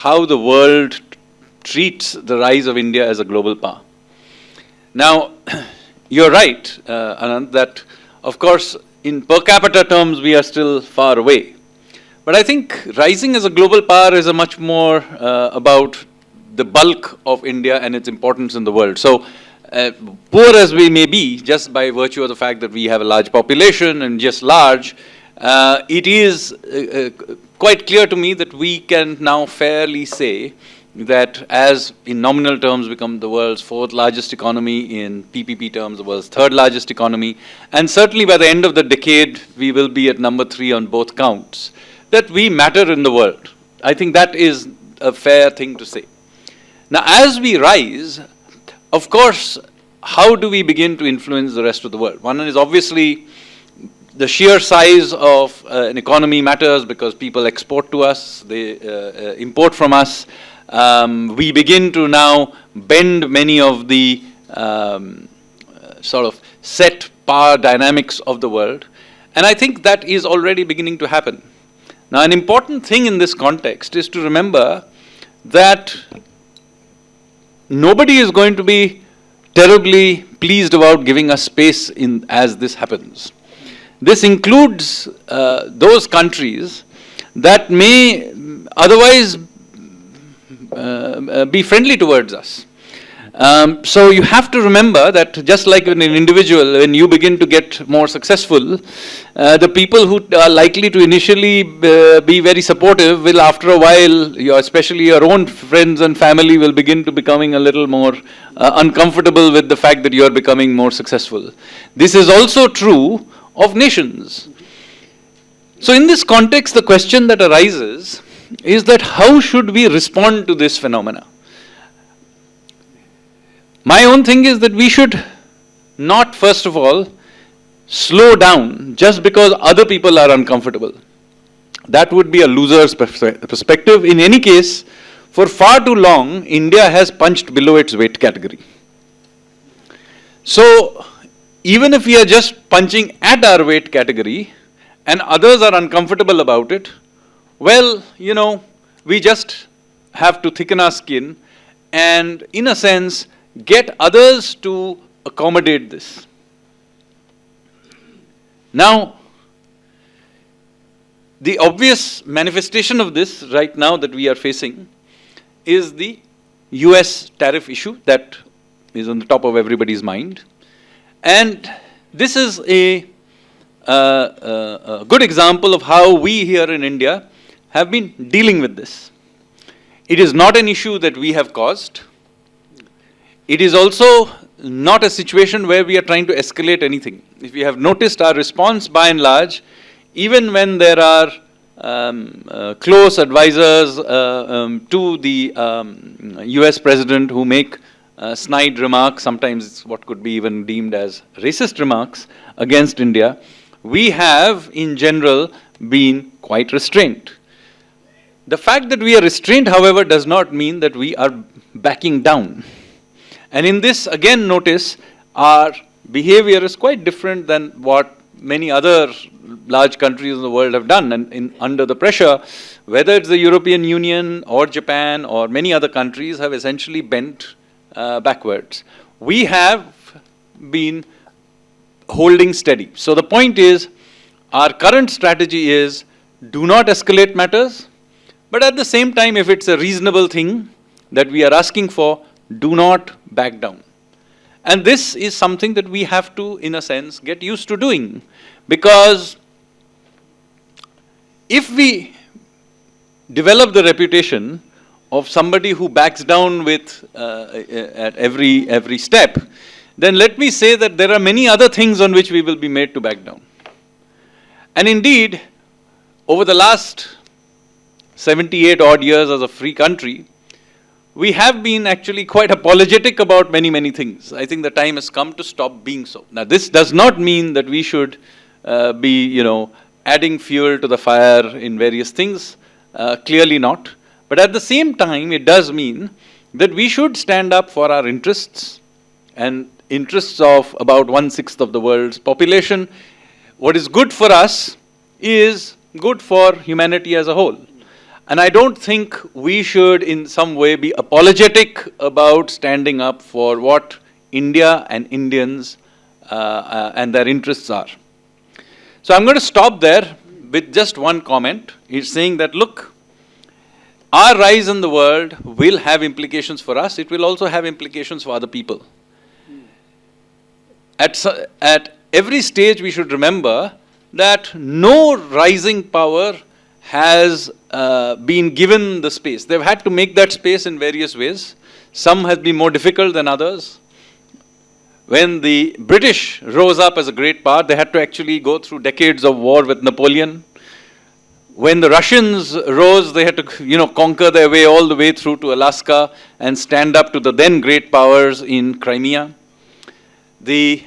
how the world treats the rise of India as a global power. Now, you're right, Anand, that of course in per capita terms we are still far away. But I think rising as a global power is a much more about the bulk of India and its importance in the world. So, poor as we may be, just by virtue of the fact that we have a large population and just large, it is quite clear to me that we can now fairly say that as in nominal terms become the world's fourth largest economy, in PPP terms the world's third largest economy, and certainly by the end of the decade we will be at number 3 on both counts, that we matter in the world. I think that is a fair thing to say. Now as we rise, of course, how do we begin to influence the rest of the world? One is obviously the sheer size of an economy matters because people export to us, they import from us. We begin to now bend many of the sort of set power dynamics of the world. And I think that is already beginning to happen. Now, an important thing in this context is to remember that nobody is going to be terribly pleased about giving us space as this happens. This includes those countries that may otherwise be friendly towards us. So you have to remember that just like in an individual, when you begin to get more successful, the people who are likely to initially be very supportive will after a while, especially your own friends and family, will begin to becoming a little more uncomfortable with the fact that you are becoming more successful. This is also true of nations. So in this context, the question that arises is that how should we respond to this phenomena? My own thing is that we should not, first of all, slow down just because other people are uncomfortable. That would be a loser's perspective. In any case, for far too long, India has punched below its weight category. So, even if we are just punching at our weight category and others are uncomfortable about it, well, we just have to thicken our skin and, in a sense, get others to accommodate this. Now, the obvious manifestation of this right now that we are facing is the US tariff issue that is on the top of everybody's mind. And this is a good example of how we here in India have been dealing with this. It is not an issue that we have caused. It is also not a situation where we are trying to escalate anything. If you have noticed, our response by and large, even when there are close advisors to the US president who make snide remarks, sometimes what could be even deemed as racist remarks against India, we have in general been quite restrained. The fact that we are restrained, however, does not mean that we are backing down. And in this, again, notice our behavior is quite different than what many other large countries in the world have done. And under the pressure, whether it's the European Union or Japan or many other countries have essentially bent backwards. We have been holding steady. So the point is, our current strategy is do not escalate matters, but at the same time, if it's a reasonable thing that we are asking for, do not back down. And this is something that we have to, in a sense, get used to doing. Because if we develop the reputation of somebody who backs down with at every step, then let me say that there are many other things on which we will be made to back down. And indeed, over the last 78 odd years as a free country, we have been actually quite apologetic about many things. I think the time has come to stop being so. Now, this does not mean that we should be, adding fuel to the fire in various things. Clearly not. But at the same time, it does mean that we should stand up for our interests and interests of about 1/6 of the world's population. What is good for us is good for humanity as a whole. And I don't think we should in some way be apologetic about standing up for what India and Indians and their interests are. So I'm going to stop there with just one comment. It's saying that, look, our rise in the world will have implications for us. It will also have implications for other people. At every stage, we should remember that no rising power has been given the space. They've had to make that space in various ways. Some has been more difficult than others. When the British rose up as a great power, they had to actually go through decades of war with Napoleon. When the Russians rose, they had to, conquer their way all the way through to Alaska and stand up to the then great powers in Crimea. The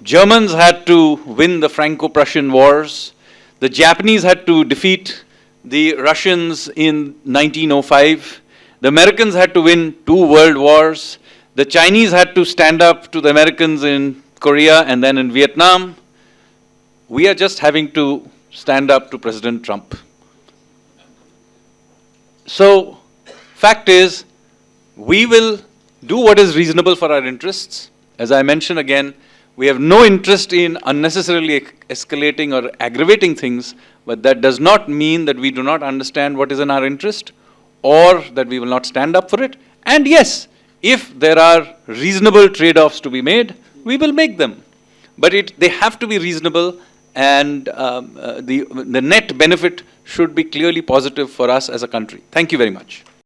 Germans had to win the Franco-Prussian wars. The Japanese had to defeat the Russians in 1905. The Americans had to win 2 world wars. The Chinese had to stand up to the Americans in Korea and then in Vietnam. We are just having to stand up to President Trump. So, fact is, we will do what is reasonable for our interests. As I mentioned again, we have no interest in unnecessarily escalating or aggravating things, but that does not mean that we do not understand what is in our interest or that we will not stand up for it. And yes, if there are reasonable trade-offs to be made, we will make them. But they have to be reasonable, and the net benefit should be clearly positive for us as a country. Thank you very much.